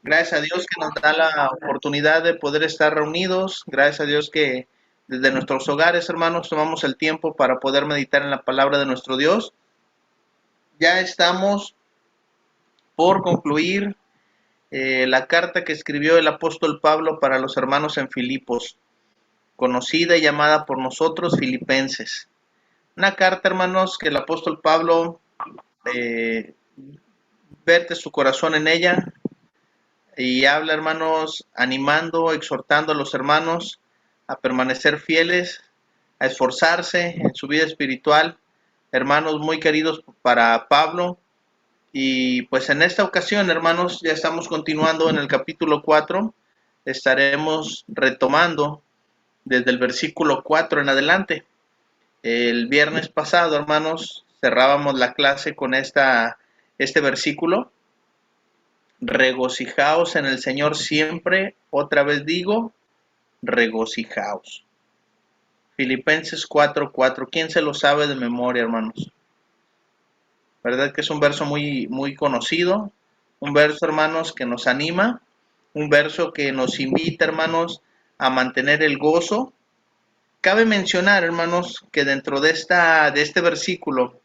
Gracias a Dios que nos da la oportunidad de poder estar reunidos. Gracias a Dios que desde nuestros hogares, hermanos, tomamos el tiempo para poder meditar en la palabra de nuestro Dios. Ya estamos por concluir la carta que escribió el apóstol Pablo para los hermanos en Filipos, conocida y llamada por nosotros Filipenses. Una carta, hermanos, que el apóstol Pablo eh, verte su corazón en ella y habla, hermanos, animando, exhortando a los hermanos a permanecer fieles, a esforzarse en su vida espiritual. Hermanos muy queridos para Pablo. Y pues en esta ocasión, hermanos, ya estamos continuando en el capítulo 4. Estaremos retomando desde el versículo 4 en adelante. El viernes pasado, hermanos, cerrábamos la clase con este versículo. Regocijaos en el Señor siempre, otra vez digo, regocijaos. Filipenses 4:4. ¿Quién se lo sabe de memoria, hermanos? ¿Verdad que es un verso muy conocido? Un verso, hermanos, que nos anima, un verso que nos invita, hermanos, a mantener el gozo. Cabe mencionar, hermanos, que dentro de este versículo,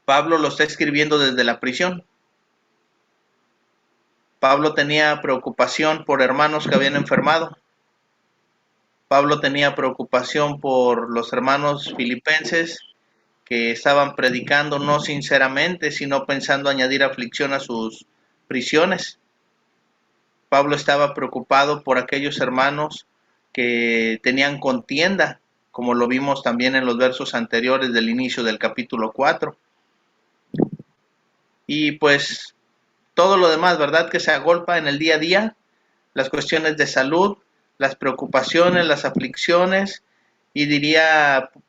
Pablo lo está escribiendo desde la prisión. Pablo tenía preocupación por hermanos que habían enfermado. Pablo tenía preocupación por los hermanos filipenses que estaban predicando no sinceramente, sino pensando añadir aflicción a sus prisiones. Pablo estaba preocupado por aquellos hermanos que tenían contienda, como lo vimos también en los versos anteriores del inicio del capítulo 4. Y pues todo lo demás, ¿verdad? Que se agolpa en el día a día, las cuestiones de salud, las preocupaciones, las aflicciones, y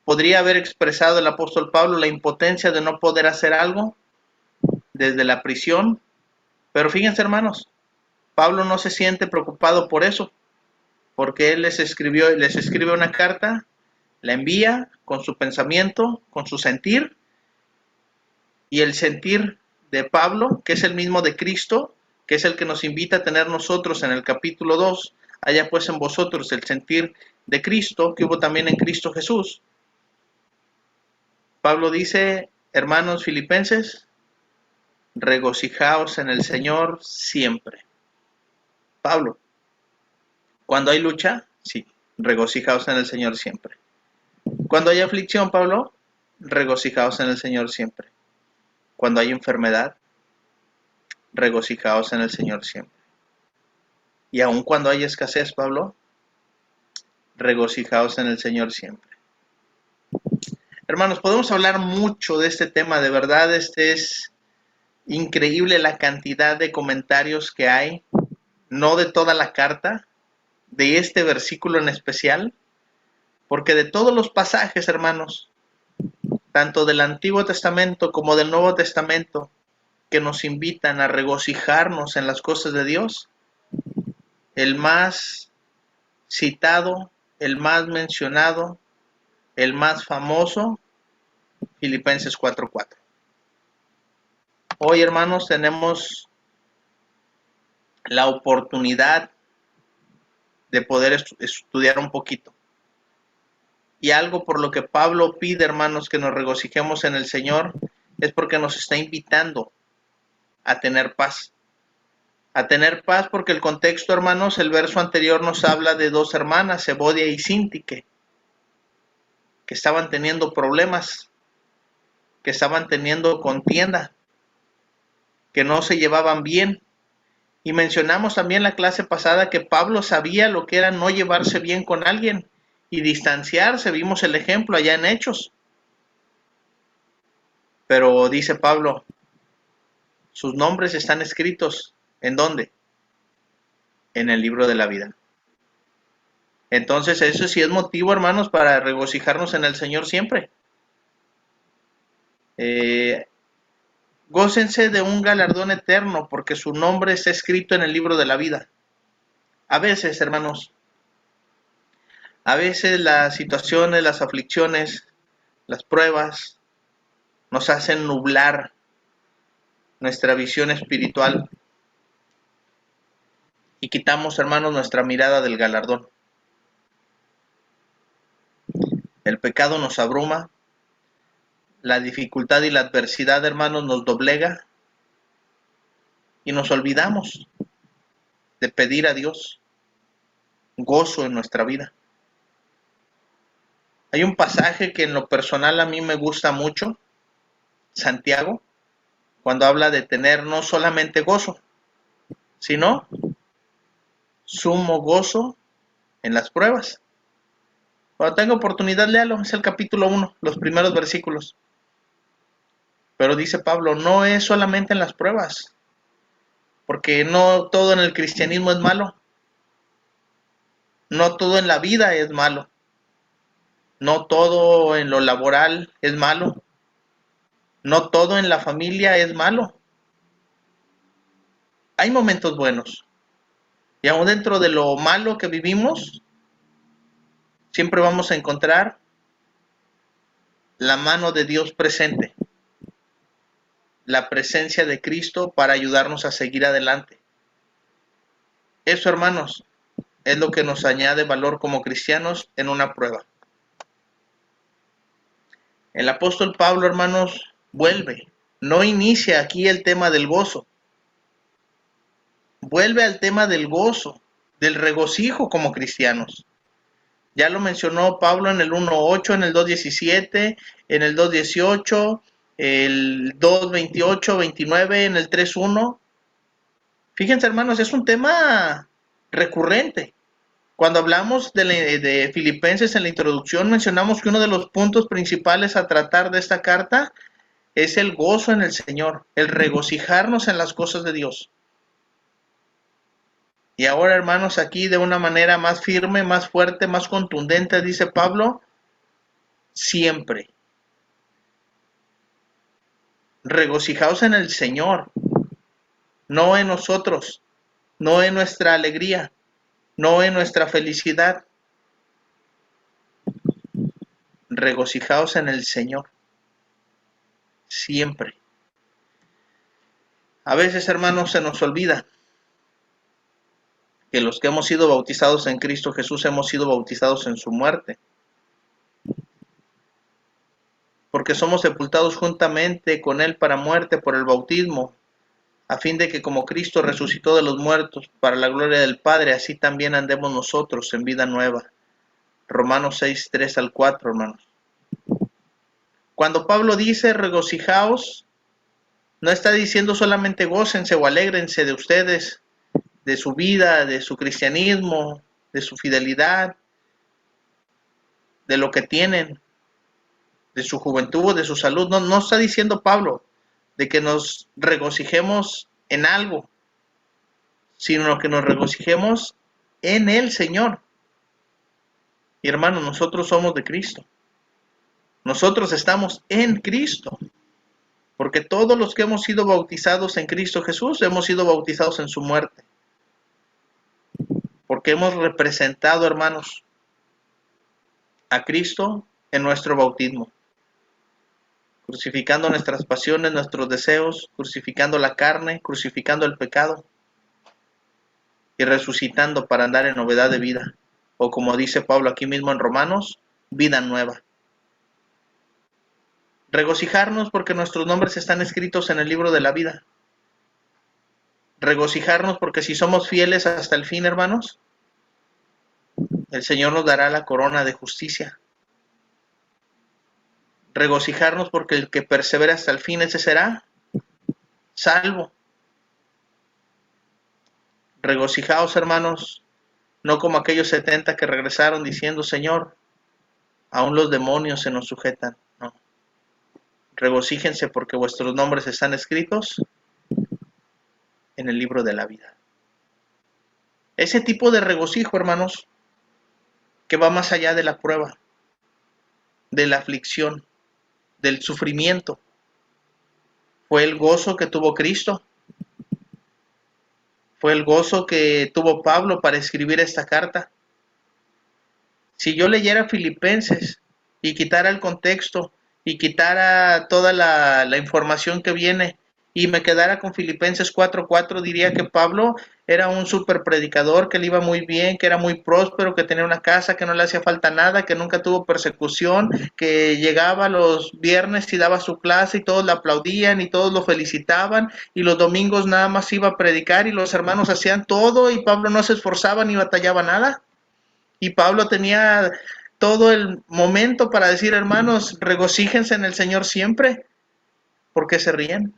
podría haber expresado el apóstol Pablo la impotencia de no poder hacer algo desde la prisión. Pero fíjense, hermanos, Pablo no se siente preocupado por eso, porque él les escribe una carta, la envía con su pensamiento, con su sentir, y el sentir de Pablo, que es el mismo de Cristo, que es el que nos invita a tener nosotros en el capítulo 2, haya pues en vosotros el sentir de Cristo, que hubo también en Cristo Jesús. Pablo dice, hermanos filipenses, regocijaos en el Señor siempre. Pablo, cuando hay lucha, sí, regocijaos en el Señor siempre. Cuando hay aflicción, Pablo, regocijaos en el Señor siempre. Cuando hay enfermedad, regocijaos en el Señor siempre. Y aun cuando hay escasez, Pablo, regocijaos en el Señor siempre. Hermanos, podemos hablar mucho de este tema, de verdad, es increíble la cantidad de comentarios que hay, no de toda la carta, de este versículo en especial, porque de todos los pasajes, hermanos, tanto del Antiguo Testamento como del Nuevo Testamento, que nos invitan a regocijarnos en las cosas de Dios, el más citado, el más mencionado, el más famoso, Filipenses 4:4. Hoy, hermanos, tenemos la oportunidad de poder estudiar un poquito. Y algo por lo que Pablo pide, hermanos, que nos regocijemos en el Señor, es porque nos está invitando a tener paz. A tener paz porque el contexto, hermanos, el verso anterior nos habla de dos hermanas, Evodia y Síntique, que estaban teniendo problemas, que estaban teniendo contienda, que no se llevaban bien. Y mencionamos también la clase pasada que Pablo sabía lo que era no llevarse bien con alguien y distanciarse. Vimos el ejemplo allá en Hechos. Pero dice Pablo, sus nombres están escritos. ¿En dónde? En el libro de la vida. Entonces eso sí es motivo, hermanos, para regocijarnos en el Señor siempre. Eh, Gócense de un galardón eterno, porque su nombre está escrito en el libro de la vida. A veces, hermanos, a veces las situaciones, las aflicciones, las pruebas nos hacen nublar nuestra visión espiritual y quitamos, hermanos, nuestra mirada del galardón. El pecado nos abruma, la dificultad y la adversidad, hermanos, nos doblega y nos olvidamos de pedir a Dios gozo en nuestra vida. Hay un pasaje que en lo personal a mí me gusta mucho, Santiago, cuando habla de tener no solamente gozo, sino sumo gozo en las pruebas. Cuando tenga oportunidad, léalo, es el capítulo 1, los primeros versículos. Pero dice Pablo, no es solamente en las pruebas, porque no todo en el cristianismo es malo, no todo en la vida es malo, no todo en lo laboral es malo, no todo en la familia es malo. Hay momentos buenos, y aún dentro de lo malo que vivimos, siempre vamos a encontrar la mano de Dios presente, la presencia de Cristo para ayudarnos a seguir adelante. Eso, hermanos, es lo que nos añade valor como cristianos en una prueba. El apóstol Pablo, hermanos, vuelve, no inicia aquí el tema del gozo, vuelve al tema del gozo, del regocijo como cristianos. Ya lo mencionó Pablo en el 1.8, en el 2.17, en el 2.18, el 2.28, 29, en el 3.1. Fíjense, hermanos, es un tema recurrente. Cuando hablamos de Filipenses en la introducción, mencionamos que uno de los puntos principales a tratar de esta carta es el gozo en el Señor, el regocijarnos en las cosas de Dios. Y ahora, hermanos, aquí de una manera más firme, más fuerte, más contundente, dice Pablo, siempre. Regocijaos en el Señor, no en nosotros, no en nuestra alegría, no en nuestra felicidad. Regocijaos en el Señor, siempre. A veces, hermanos, se nos olvida que los que hemos sido bautizados en Cristo Jesús hemos sido bautizados en su muerte, porque somos sepultados juntamente con Él para muerte por el bautismo, a fin de que como Cristo resucitó de los muertos para la gloria del Padre, así también andemos nosotros en vida nueva. Romanos 6, 3 al 4, hermanos. Cuando Pablo dice regocijaos, no está diciendo solamente gócense o alégrense de ustedes, de su vida, de su cristianismo, de su fidelidad, de lo que tienen, de su juventud, de su salud. No, no está diciendo Pablo de que nos regocijemos en algo, sino que nos regocijemos en el Señor. Y hermanos, nosotros somos de Cristo. Nosotros estamos en Cristo. Porque todos los que hemos sido bautizados en Cristo Jesús, hemos sido bautizados en su muerte. Porque hemos representado, hermanos, a Cristo en nuestro bautismo. Crucificando nuestras pasiones, nuestros deseos, crucificando la carne, crucificando el pecado y resucitando para andar en novedad de vida. O como dice Pablo aquí mismo en Romanos, vida nueva. Regocijarnos porque nuestros nombres están escritos en el libro de la vida. Regocijarnos porque si somos fieles hasta el fin, hermanos, el Señor nos dará la corona de justicia. Regocijarnos porque el que persevera hasta el fin, ese será salvo. Regocijaos, hermanos, no como aquellos 70 que regresaron diciendo, Señor, aún los demonios se nos sujetan. No. Regocíjense porque vuestros nombres están escritos en el libro de la vida. Ese tipo de regocijo, hermanos, que va más allá de la prueba, de la aflicción, del sufrimiento, fue el gozo que tuvo Cristo, fue el gozo que tuvo Pablo para escribir esta carta. Si yo leyera Filipenses y quitara el contexto y quitara toda la información que viene y me quedara con Filipenses 4:4, diría que Pablo era un super predicador, que le iba muy bien, que era muy próspero, que tenía una casa, que no le hacía falta nada, que nunca tuvo persecución, que llegaba los viernes y daba su clase y todos le aplaudían y todos lo felicitaban, y los domingos nada más iba a predicar y los hermanos hacían todo y Pablo no se esforzaba ni batallaba nada. Y Pablo tenía todo el momento para decir, hermanos, regocíjense en el Señor siempre. ¿Por qué se ríen?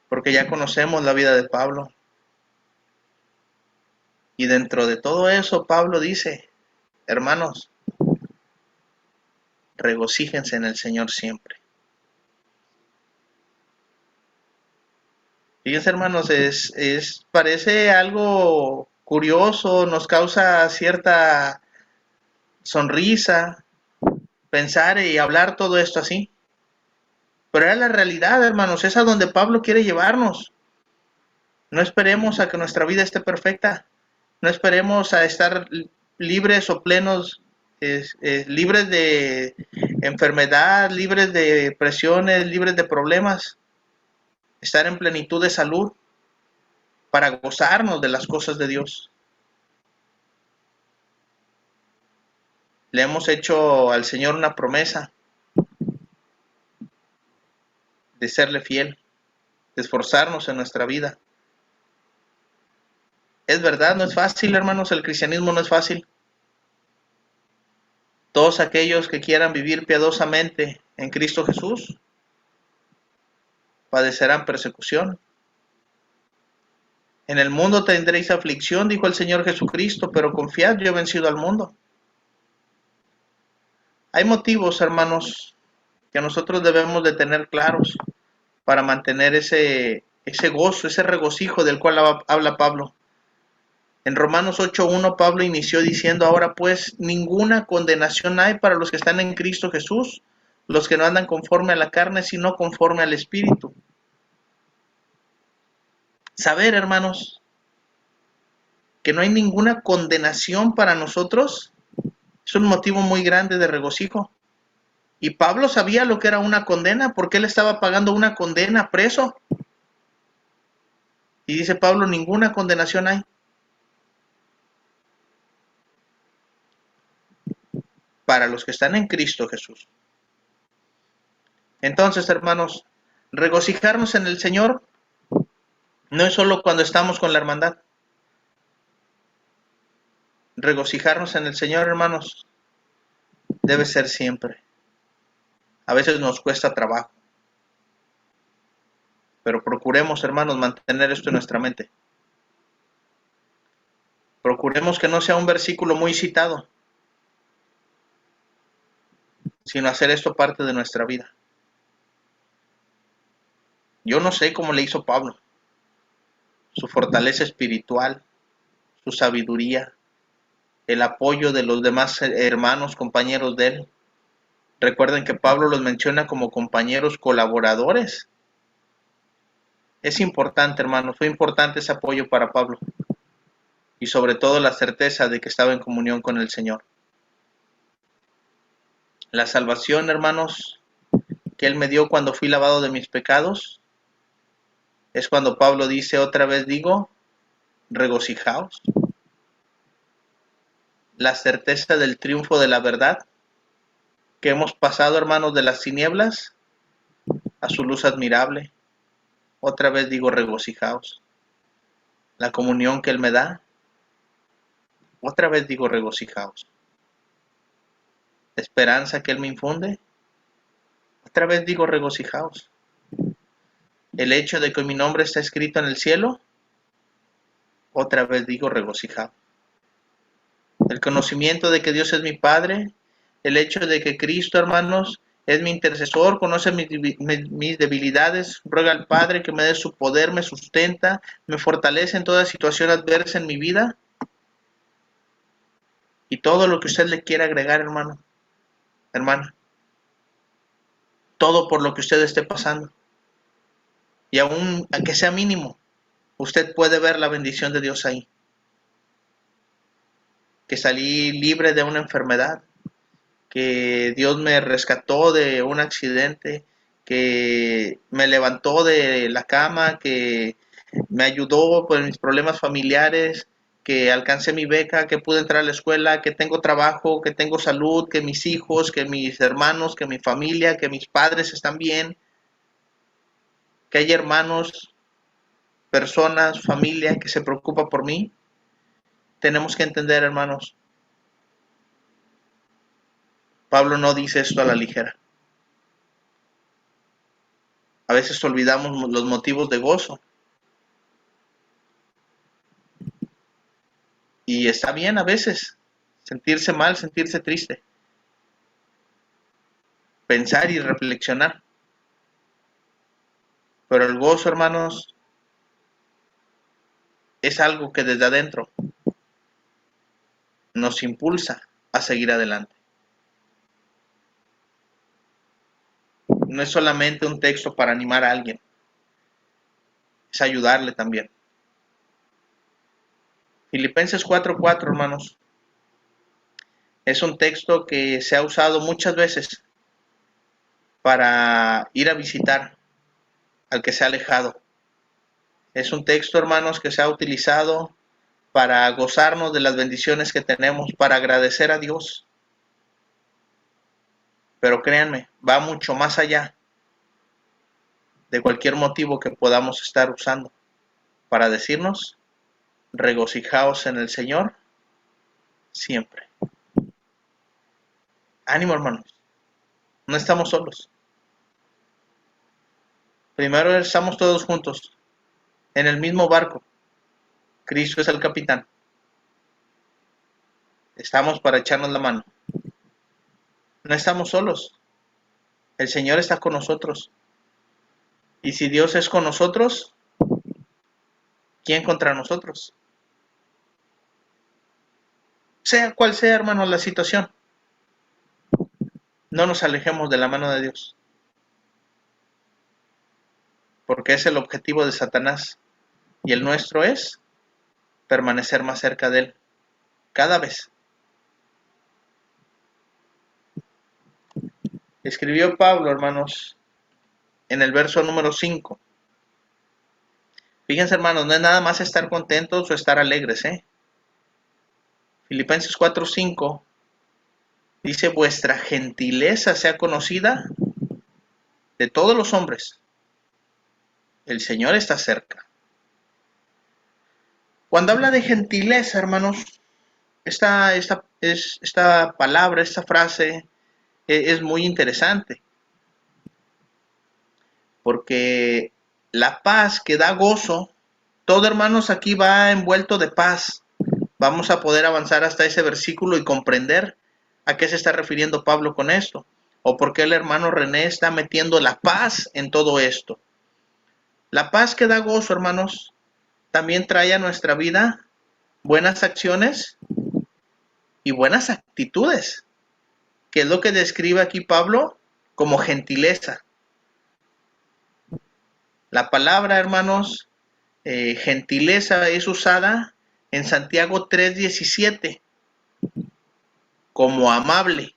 Porque ya conocemos la vida de Pablo. Y dentro de todo eso, Pablo dice, hermanos, regocíjense en el Señor siempre. Fíjense, hermanos, parece algo curioso, nos causa cierta sonrisa pensar y hablar todo esto así. Pero era la realidad, hermanos, es a donde Pablo quiere llevarnos. No esperemos a que nuestra vida esté perfecta. No esperemos a estar libres o plenos, libres de enfermedad, libres de presiones, libres de problemas. Estar en plenitud de salud para gozarnos de las cosas de Dios. Le hemos hecho al Señor una promesa de serle fiel, de esforzarnos en nuestra vida. Es verdad, no es fácil, hermanos, el cristianismo no es fácil. Todos aquellos que quieran vivir piadosamente en Cristo Jesús padecerán persecución. En el mundo tendréis aflicción, dijo el Señor Jesucristo, pero confiad, yo he vencido al mundo. Hay motivos, hermanos, que nosotros debemos de tener claros para mantener ese gozo, ese regocijo del cual habla Pablo. En Romanos 8:1 Pablo inició diciendo, ahora pues ninguna condenación hay para los que están en Cristo Jesús, los que no andan conforme a la carne, sino conforme al Espíritu. Saber, hermanos, que no hay ninguna condenación para nosotros es un motivo muy grande de regocijo. Y Pablo sabía lo que era una condena, porque él estaba pagando una condena preso. Y dice Pablo, ninguna condenación hay. Para los que están en Cristo Jesús. Entonces, hermanos, regocijarnos en el Señor no es solo cuando estamos con la hermandad. Regocijarnos en el Señor, hermanos, debe ser siempre. A veces nos cuesta trabajo. Pero procuremos, hermanos, mantener esto en nuestra mente. Procuremos que no sea un versículo muy citado, sino hacer esto parte de nuestra vida. Yo no sé cómo le hizo Pablo. Su fortaleza espiritual, su sabiduría, el apoyo de los demás hermanos, compañeros de él. Recuerden que Pablo los menciona como compañeros colaboradores. Es importante, hermanos, fue importante ese apoyo para Pablo. Y sobre todo la certeza de que estaba en comunión con el Señor. La salvación, hermanos, que Él me dio cuando fui lavado de mis pecados, es cuando Pablo dice, otra vez digo, regocijaos. La certeza del triunfo de la verdad, que hemos pasado, hermanos, de las tinieblas a su luz admirable. Otra vez digo, regocijaos. La comunión que Él me da, otra vez digo, regocijaos. La esperanza que Él me infunde, otra vez digo, regocijaos. El hecho de que mi nombre está escrito en el cielo, otra vez digo, regocijaos. El conocimiento de que Dios es mi Padre, el hecho de que Cristo, hermanos, es mi intercesor, conoce mis debilidades, ruega al Padre que me dé su poder, me sustenta, me fortalece en toda situación adversa en mi vida. Y todo lo que usted le quiera agregar, hermano, hermana. Todo por lo que usted esté pasando. Y aun que sea mínimo, usted puede ver la bendición de Dios ahí. Que salí libre de una enfermedad, que Dios me rescató de un accidente, que me levantó de la cama, que me ayudó con mis problemas familiares, que alcancé mi beca, que pude entrar a la escuela, que tengo trabajo, que tengo salud, que mis hijos, que mis hermanos, que mi familia, que mis padres están bien, que hay hermanos, personas, familia que se preocupa por mí. Tenemos que entender, hermanos, Pablo no dice esto a la ligera. A veces olvidamos los motivos de gozo. Y está bien a veces sentirse mal, sentirse triste, pensar y reflexionar. Pero el gozo, hermanos, es algo que desde adentro nos impulsa a seguir adelante. No es solamente un texto para animar a alguien, es ayudarle también. Filipenses 4:4, hermanos, es un texto que se ha usado muchas veces para ir a visitar al que se ha alejado. Es un texto, hermanos, que se ha utilizado para gozarnos de las bendiciones que tenemos, para agradecer a Dios. Pero créanme, va mucho más allá de cualquier motivo que podamos estar usando para decirnos, regocijaos en el Señor siempre. Ánimo, hermanos, no estamos solos. Primero estamos todos juntos, en el mismo barco. Cristo es el capitán. Estamos para echarnos la mano. No estamos solos. El Señor está con nosotros. Y si Dios es con nosotros, ¿quién contra nosotros? Sea cual sea, hermanos, la situación, no nos alejemos de la mano de Dios, porque es el objetivo de Satanás, y el nuestro es permanecer más cerca de Él, cada vez. Escribió Pablo, hermanos, en el verso número 5. Fíjense, hermanos, no es nada más estar contentos o estar alegres, Filipenses 4:5 dice, vuestra gentileza sea conocida de todos los hombres. El Señor está cerca. Cuando habla de gentileza, hermanos, esta palabra, esta frase es muy interesante, porque la paz que da gozo, todo, hermanos, aquí va envuelto de paz. Vamos a poder avanzar hasta ese versículo y comprender a qué se está refiriendo Pablo con esto, o por qué el hermano René está metiendo la paz en todo esto. La paz que da gozo, hermanos, también trae a nuestra vida buenas acciones y buenas actitudes, que es lo que describe aquí Pablo como gentileza. La palabra, hermanos, gentileza es usada en Santiago 3:17 como amable.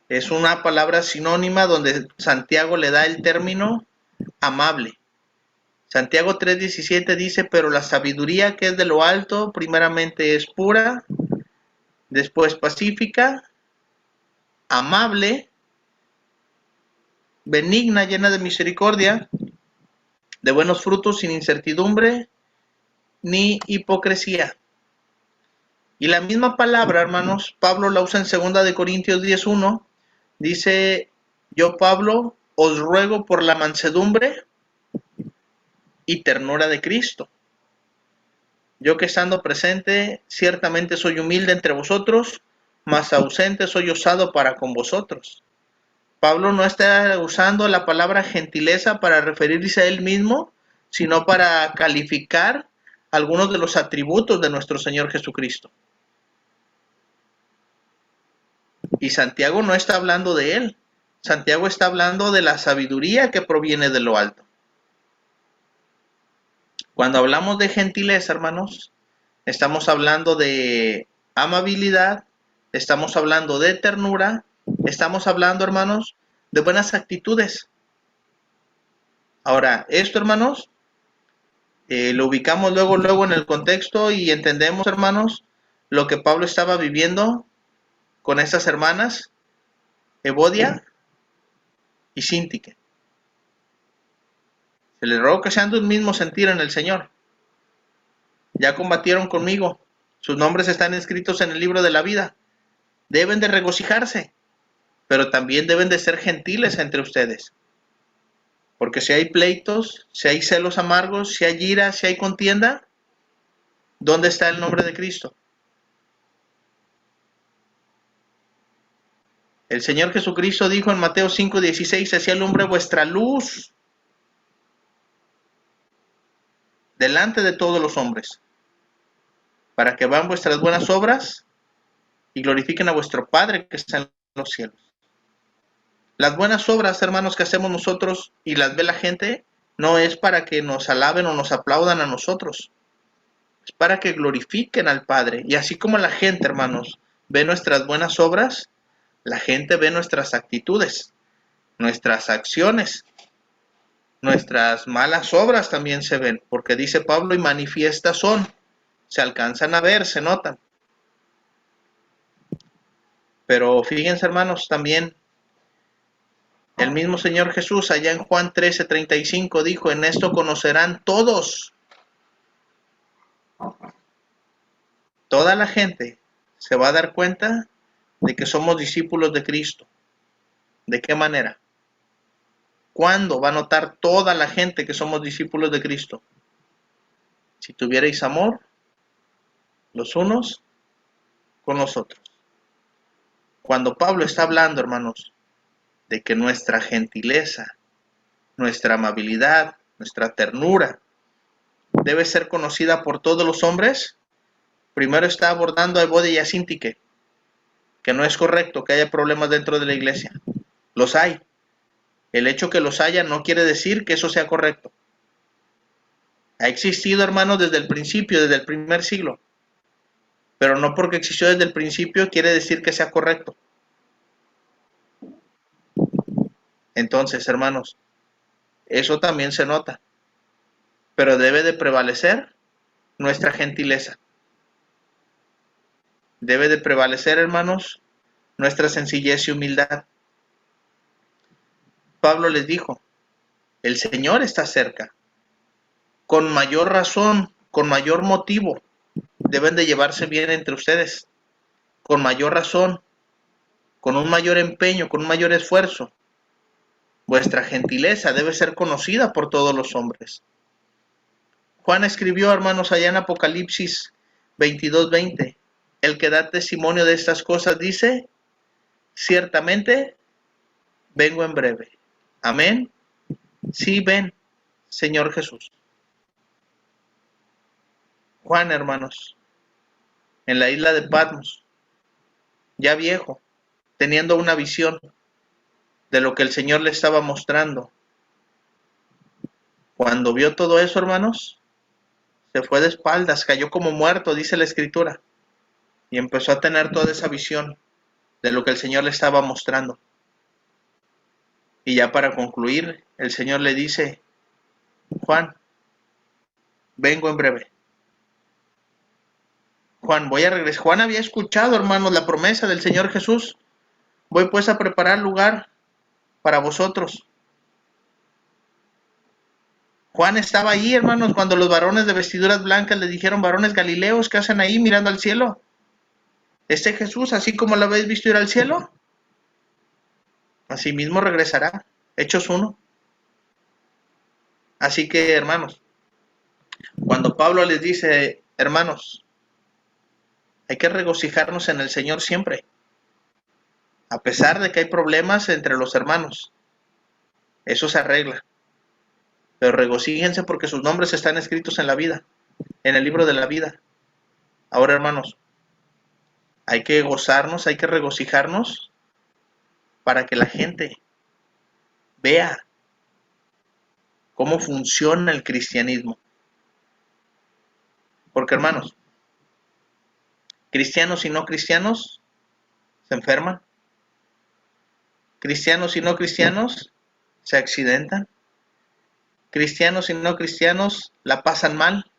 Es una palabra sinónima donde Santiago le da el término amable. Santiago 3:17 dice, pero la sabiduría que es de lo alto, primeramente es pura, después pacífica, amable, benigna, llena de misericordia, de buenos frutos, sin incertidumbre ni hipocresía. Y la misma palabra, hermanos, Pablo la usa en 2 Corintios 10:1. Dice, yo Pablo os ruego por la mansedumbre y ternura de Cristo. Yo que estando presente, ciertamente soy humilde entre vosotros, mas ausente soy osado para con vosotros. Pablo no está usando la palabra gentileza para referirse a él mismo, sino para calificar algunos de los atributos de nuestro Señor Jesucristo. Y Santiago no está hablando de él. Santiago está hablando de la sabiduría que proviene de lo alto. Cuando hablamos de gentileza, hermanos, estamos hablando de amabilidad, estamos hablando de ternura, estamos hablando, hermanos, de buenas actitudes. Ahora, esto, hermanos, lo ubicamos luego en el contexto y entendemos, hermanos, lo que Pablo estaba viviendo con estas hermanas, Evodia y Síntique. Se les ruego que sean de un mismo sentir en el Señor. Ya combatieron conmigo, sus nombres están escritos en el libro de la vida. Deben de regocijarse, pero también deben de ser gentiles entre ustedes. Porque si hay pleitos, si hay celos amargos, si hay ira, si hay contienda, ¿dónde está el nombre de Cristo? El Señor Jesucristo dijo en Mateo 5:16, así alumbre vuestra luz delante de todos los hombres, para que vean vuestras buenas obras y glorifiquen a vuestro Padre que está en los cielos. Las buenas obras, hermanos, que hacemos nosotros y las ve la gente, no es para que nos alaben o nos aplaudan a nosotros, es para que glorifiquen al Padre. Y así como la gente, hermanos, ve nuestras buenas obras, la gente ve nuestras actitudes, nuestras acciones, nuestras malas obras también se ven, porque dice Pablo, y manifiestas son, se alcanzan a ver, se notan. Pero fíjense, hermanos, también el mismo Señor Jesús allá en Juan 13:35 dijo, en esto conocerán todos, toda la gente se va a dar cuenta de que somos discípulos de Cristo. ¿De qué manera? ¿Cuándo va a notar toda la gente que somos discípulos de Cristo? Si tuvierais amor los unos con los otros. Cuando Pablo está hablando, hermanos, de que nuestra gentileza, nuestra amabilidad, nuestra ternura debe ser conocida por todos los hombres, primero está abordando a Evodia y a Síntique, que no es correcto que haya problemas dentro de la iglesia. Los hay. El hecho que los haya no quiere decir que eso sea correcto. Ha existido, hermanos, desde el principio, desde el primer siglo. Pero no porque existió desde el principio quiere decir que sea correcto. Entonces, hermanos, eso también se nota. Pero debe de prevalecer nuestra gentileza. Debe de prevalecer, hermanos, nuestra sencillez y humildad. Pablo les dijo, el Señor está cerca. Con mayor razón, con mayor motivo, deben de llevarse bien entre ustedes. Con mayor razón, con un mayor empeño, con un mayor esfuerzo. Vuestra gentileza debe ser conocida por todos los hombres. Juan escribió, hermanos, allá en Apocalipsis 22:20, el que da testimonio de estas cosas dice, ciertamente vengo en breve. Amén. Sí, ven, Señor Jesús. Juan, hermanos, en la isla de Patmos, ya viejo, teniendo una visión de lo que el Señor le estaba mostrando. Cuando vio todo eso, hermanos, se fue de espaldas, cayó como muerto, dice la Escritura, y empezó a tener toda esa visión de lo que el Señor le estaba mostrando. Y ya para concluir, el Señor le dice, Juan, vengo en breve. Juan, voy a regresar. Juan había escuchado, hermanos, la promesa del Señor Jesús. Voy pues a preparar lugar para vosotros. Juan estaba ahí, hermanos, cuando los varones de vestiduras blancas le dijeron, varones galileos, ¿qué hacen ahí mirando al cielo? Este Jesús, así como lo habéis visto ir al cielo, así mismo regresará. Hechos 1. Así que, hermanos, cuando Pablo les dice, hermanos, hay que regocijarnos en el Señor siempre, a pesar de que hay problemas entre los hermanos. Eso se arregla. Pero regocíjense porque sus nombres están escritos en la vida, en el libro de la vida. Ahora, hermanos, hay que gozarnos, hay que regocijarnos para que la gente vea cómo funciona el cristianismo. Porque, hermanos, cristianos y no cristianos se enferman. Cristianos y no cristianos se accidentan. Cristianos y no cristianos la pasan mal.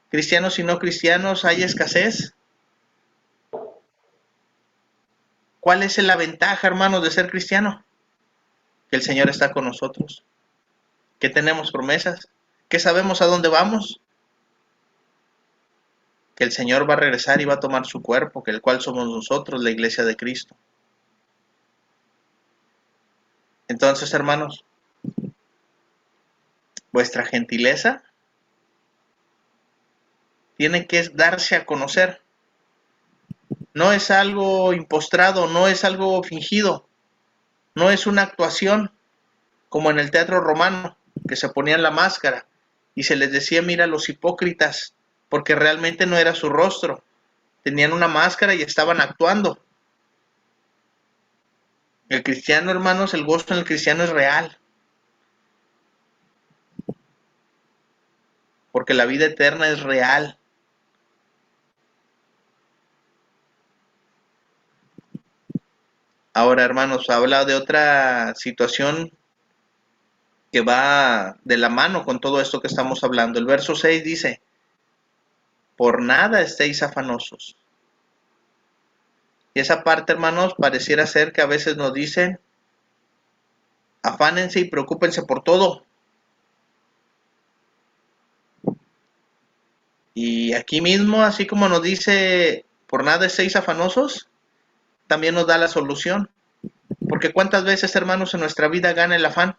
Cristianos y no cristianos hay escasez. ¿Cuál es la ventaja, hermanos, de ser cristiano? Que el Señor está con nosotros, que tenemos promesas, que sabemos a dónde vamos, que el Señor va a regresar y va a tomar su cuerpo, que el cual somos nosotros, la iglesia de Cristo. Entonces, hermanos, vuestra gentileza tiene que darse a conocer. No es algo impostrado, no es algo fingido, no es una actuación como en el teatro romano, que se ponían la máscara y se les decía, mira los hipócritas, porque realmente no era su rostro, tenían una máscara y estaban actuando. El cristiano, hermanos, el gozo en el cristiano es real, porque la vida eterna es real. Ahora, hermanos, habla de otra situación que va de la mano con todo esto que estamos hablando. El verso 6 dice, por nada estéis afanosos. Y esa parte, hermanos, pareciera ser que a veces nos dicen, afánense y preocúpense por todo. Y aquí mismo, así como nos dice, por nada estéis afanosos, también nos da la solución. Porque cuántas veces, hermanos, en nuestra vida gana el afán,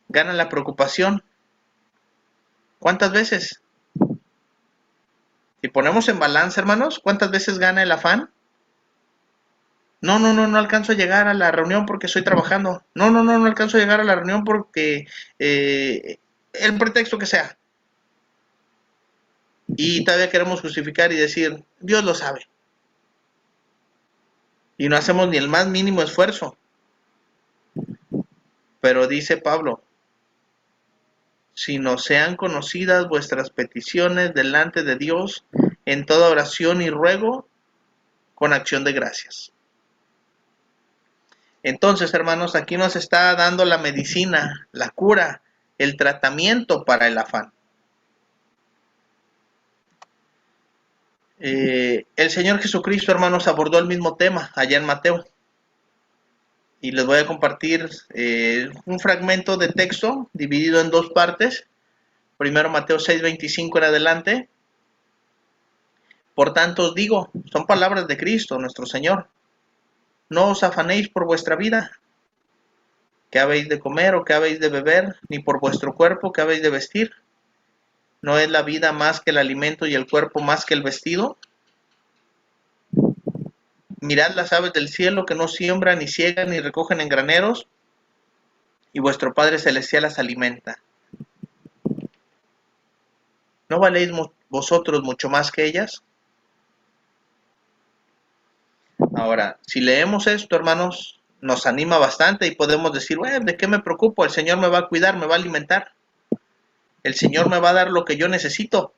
gana la preocupación. ¿Cuántas veces? Si ponemos en balance, hermanos, ¿cuántas veces gana el afán? No alcanzo a llegar a la reunión porque estoy trabajando. No alcanzo a llegar a la reunión porque el pretexto que sea. Y todavía queremos justificar y decir, Dios lo sabe. Y no hacemos ni el más mínimo esfuerzo. Pero dice Pablo, si no sean conocidas vuestras peticiones delante de Dios en toda oración y ruego con acción de gracias. Entonces, hermanos, aquí nos está dando la medicina, la cura, el tratamiento para el afán. El Señor Jesucristo, hermanos, abordó el mismo tema allá en Mateo. Y les voy a compartir un fragmento de texto dividido en dos partes. Primero Mateo 6:25 en adelante. Por tanto os digo, son palabras de Cristo, nuestro Señor. No os afanéis por vuestra vida, qué habéis de comer o qué habéis de beber, ni por vuestro cuerpo, qué habéis de vestir. ¿No es la vida más que el alimento y el cuerpo más que el vestido? Mirad las aves del cielo que no siembran, ni ciegan, ni recogen en graneros, y vuestro Padre Celestial las alimenta. ¿No valéis vosotros mucho más que ellas? Ahora, si leemos esto, hermanos, nos anima bastante y podemos decir, bueno, ¿de qué me preocupo? El Señor me va a cuidar, me va a alimentar. El Señor me va a dar lo que yo necesito,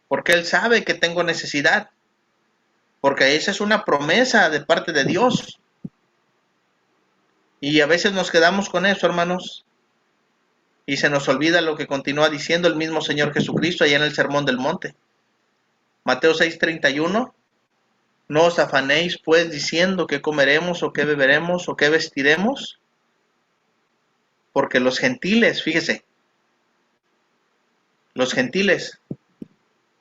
porque Él sabe que tengo necesidad, porque esa es una promesa de parte de Dios. Y a veces nos quedamos con eso, hermanos, y se nos olvida lo que continúa diciendo el mismo Señor Jesucristo allá en el Sermón del Monte. Mateo 6:31, no os afanéis pues diciendo qué comeremos o qué beberemos o qué vestiremos, porque los gentiles, fíjese, los gentiles,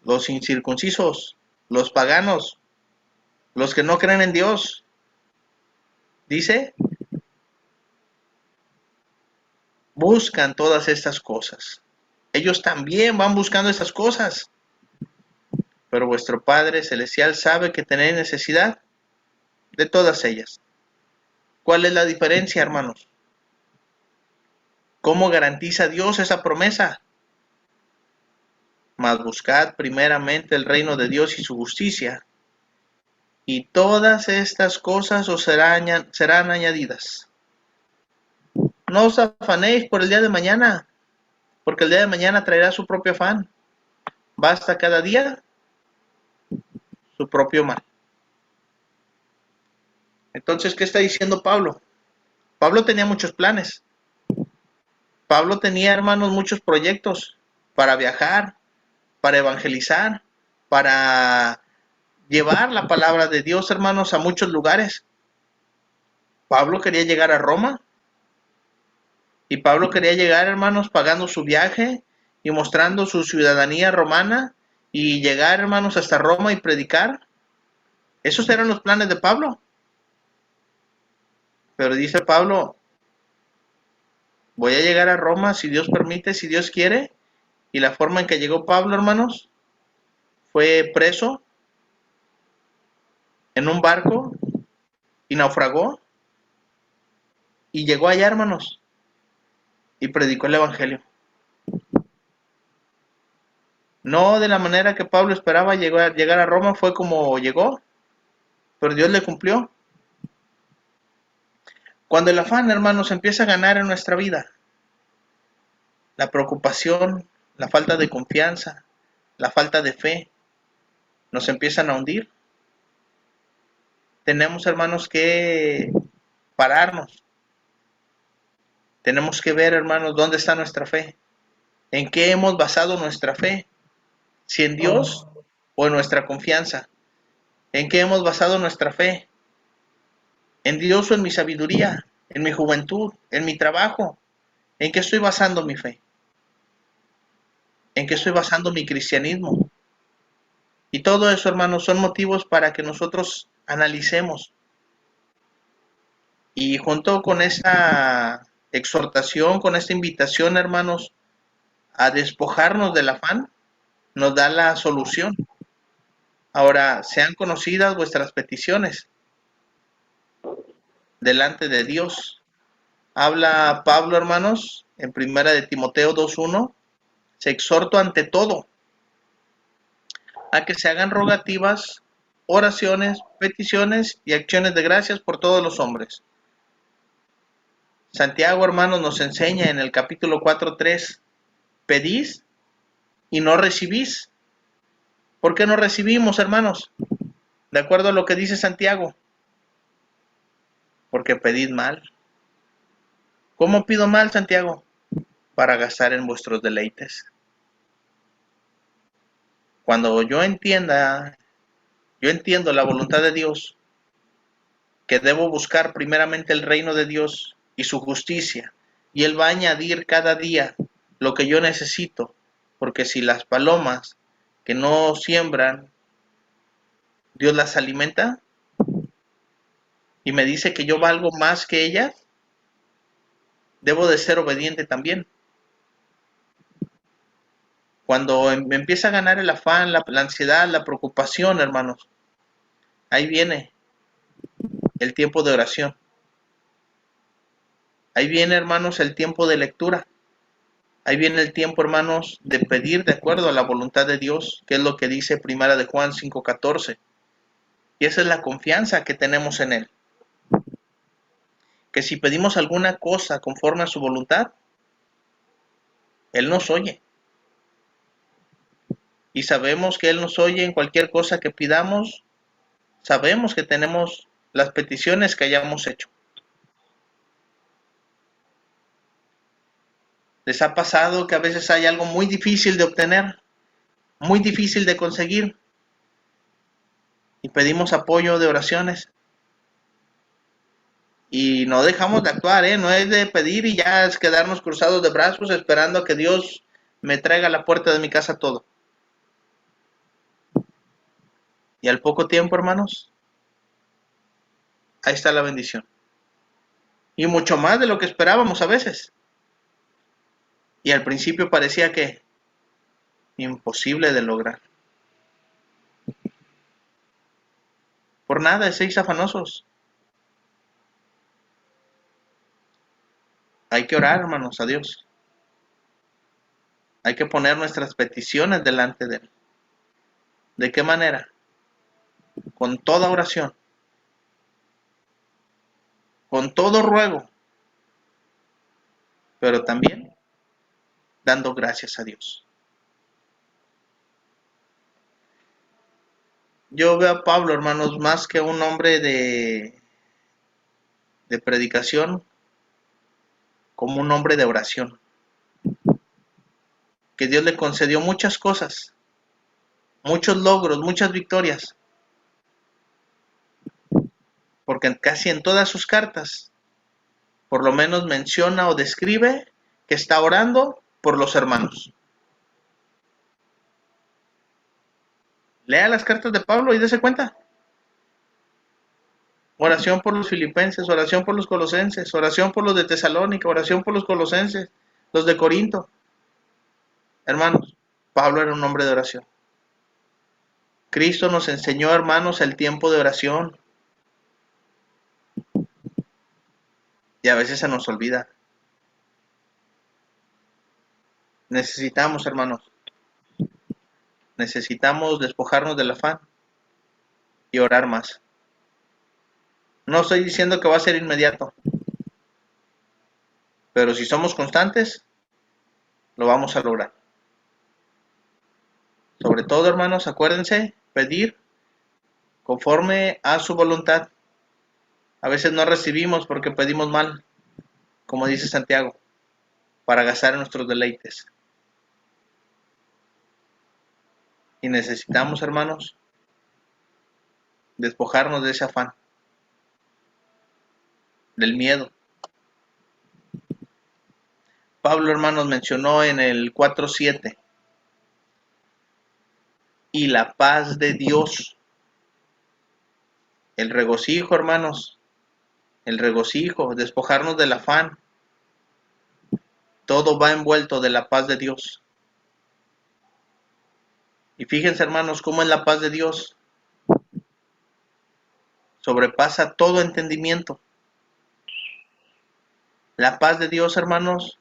los incircuncisos, los paganos, los que no creen en Dios, dice, buscan todas estas cosas. Ellos también van buscando estas cosas. Pero vuestro Padre Celestial sabe que tenéis necesidad de todas ellas. ¿Cuál es la diferencia, hermanos? ¿Cómo garantiza Dios esa promesa? Mas buscad primeramente el reino de Dios y su justicia, y todas estas cosas os serán añadidas. No os afanéis por el día de mañana, porque el día de mañana traerá su propio afán. Basta cada día su propio mal. Entonces, ¿qué está diciendo Pablo? Pablo tenía muchos planes. Pablo tenía, hermanos, muchos proyectos para viajar, para evangelizar, para llevar la palabra de Dios, hermanos, a muchos lugares. Pablo quería llegar a Roma y Pablo quería llegar, hermanos, pagando su viaje y mostrando su ciudadanía romana y llegar, hermanos, hasta Roma y predicar. Esos eran los planes de Pablo. Pero dice Pablo, voy a llegar a Roma si Dios permite, si Dios quiere. Y la forma en que llegó Pablo, hermanos, fue preso en un barco y naufragó y llegó allá, hermanos, y predicó el evangelio. No de la manera que Pablo esperaba llegar a Roma, fue como llegó, pero Dios le cumplió. Cuando el afán, hermanos, empieza a ganar en nuestra vida, la preocupación, la falta de confianza, la falta de fe, nos empiezan a hundir. Tenemos, hermanos, que pararnos. Tenemos que ver, hermanos, dónde está nuestra fe. ¿En qué hemos basado nuestra fe? Si en Dios o en nuestra confianza. ¿En qué hemos basado nuestra fe? ¿En Dios o en mi sabiduría? ¿En mi juventud? ¿En mi trabajo? ¿En qué estoy basando mi fe? ¿En qué estoy basando mi cristianismo? Y todo eso, hermanos, son motivos para que nosotros analicemos. Y junto con esta exhortación, con esta invitación, hermanos, a despojarnos del afán, nos da la solución. Ahora, sean conocidas vuestras peticiones delante de Dios. Habla Pablo, hermanos, en primera de Timoteo 2:1, se exhorto ante todo a que se hagan rogativas, oraciones, peticiones y acciones de gracias por todos los hombres. Santiago, hermanos, nos enseña en el capítulo 4:3, pedís y no recibís. ¿Por qué no recibimos, hermanos? De acuerdo a lo que dice Santiago, porque pedid mal. ¿Cómo pido mal, Santiago? Para gastar en vuestros deleites. Cuando yo entiendo la voluntad de Dios, que debo buscar primeramente el reino de Dios y su justicia, y Él va a añadir cada día lo que yo necesito, porque si las palomas que no siembran, Dios las alimenta, y me dice que yo valgo más que ellas, debo de ser obediente también. Cuando me empieza a ganar el afán, la ansiedad, la preocupación, hermanos, ahí viene el tiempo de oración. Ahí viene, hermanos, el tiempo de lectura. Ahí viene el tiempo, hermanos, de pedir de acuerdo a la voluntad de Dios, que es lo que dice Primera de Juan 5:14. Y esa es la confianza que tenemos en Él. Que si pedimos alguna cosa conforme a su voluntad, Él nos oye. Y sabemos que Él nos oye en cualquier cosa que pidamos. Sabemos que tenemos las peticiones que hayamos hecho. ¿Les ha pasado que a veces hay algo muy difícil de obtener, muy difícil de conseguir, y pedimos apoyo de oraciones? Y no dejamos de actuar, no es de pedir y ya es quedarnos cruzados de brazos esperando a que Dios me traiga a la puerta de mi casa todo. Y al poco tiempo, hermanos, ahí está la bendición. Y mucho más de lo que esperábamos a veces. Y al principio parecía que imposible de lograr. Por nada, seis afanosos. Hay que orar, hermanos, a Dios. Hay que poner nuestras peticiones delante de Él. ¿De qué manera? Con toda oración, con todo ruego, pero también dando gracias a Dios. Yo veo a Pablo, hermanos, más que un hombre de predicación como un hombre de oración, que Dios le concedió muchas cosas, muchos logros, muchas victorias, porque casi en todas sus cartas, por lo menos menciona o describe que está orando por los hermanos. Lea las cartas de Pablo y dése cuenta. Oración por los filipenses, oración por los colosenses, oración por los de Tesalónica, oración por los colosenses, los de Corinto. Hermanos, Pablo era un hombre de oración. Cristo nos enseñó, hermanos, el tiempo de oración. Y a veces se nos olvida. Necesitamos, hermanos, necesitamos despojarnos del afán y orar más. No estoy diciendo que va a ser inmediato, pero si somos constantes, lo vamos a lograr. Sobre todo, hermanos, acuérdense, pedir conforme a su voluntad. A veces no recibimos porque pedimos mal, como dice Santiago, para gastar en nuestros deleites. Y necesitamos, hermanos, despojarnos de ese afán, del miedo. Pablo, hermanos, mencionó en el 4:7, y la paz de Dios, el regocijo, hermanos, el regocijo, despojarnos del afán, todo va envuelto de la paz de Dios. Y fíjense, hermanos, cómo es la paz de Dios. Sobrepasa todo entendimiento. La paz de Dios, hermanos,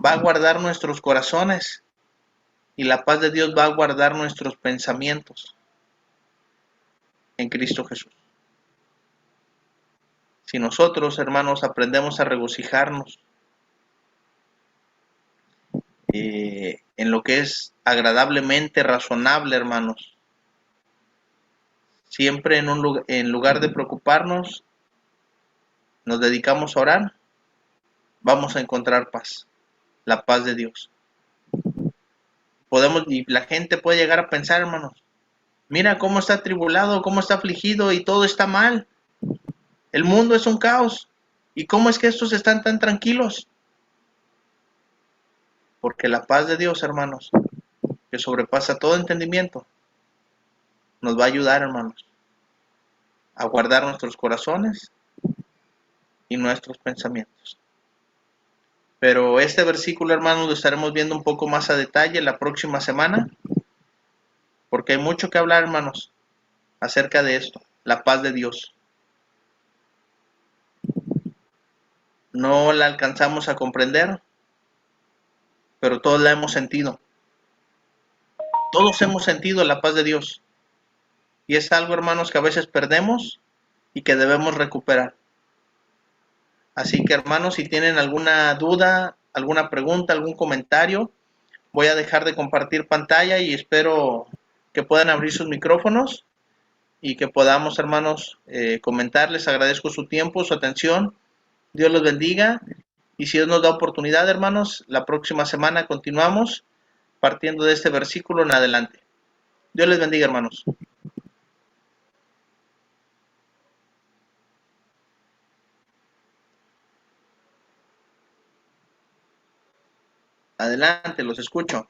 va a guardar nuestros corazones y la paz de Dios va a guardar nuestros pensamientos en Cristo Jesús. Si nosotros, hermanos, aprendemos a regocijarnos en lo que es agradablemente razonable, hermanos, siempre en lugar de preocuparnos, nos dedicamos a orar, vamos a encontrar paz, la paz de Dios. Y la gente puede llegar a pensar, hermanos, mira cómo está atribulado, cómo está afligido y todo está mal. El mundo es un caos. ¿Y cómo es que estos están tan tranquilos? Porque la paz de Dios, hermanos, que sobrepasa todo entendimiento, nos va a ayudar, hermanos, a guardar nuestros corazones y nuestros pensamientos. Pero este versículo, hermanos, lo estaremos viendo un poco más a detalle la próxima semana, porque hay mucho que hablar, hermanos, acerca de esto, la paz de Dios. No la alcanzamos a comprender, pero todos la hemos sentido. Todos hemos sentido la paz de Dios. Y es algo, hermanos, que a veces perdemos y que debemos recuperar. Así que, hermanos, si tienen alguna duda, alguna pregunta, algún comentario, voy a dejar de compartir pantalla y espero que puedan abrir sus micrófonos y que podamos, hermanos, comentar. Les agradezco su tiempo, su atención. Dios los bendiga. Y si Dios nos da oportunidad, hermanos, la próxima semana continuamos partiendo de este versículo en adelante. Dios les bendiga, hermanos. Adelante, los escucho.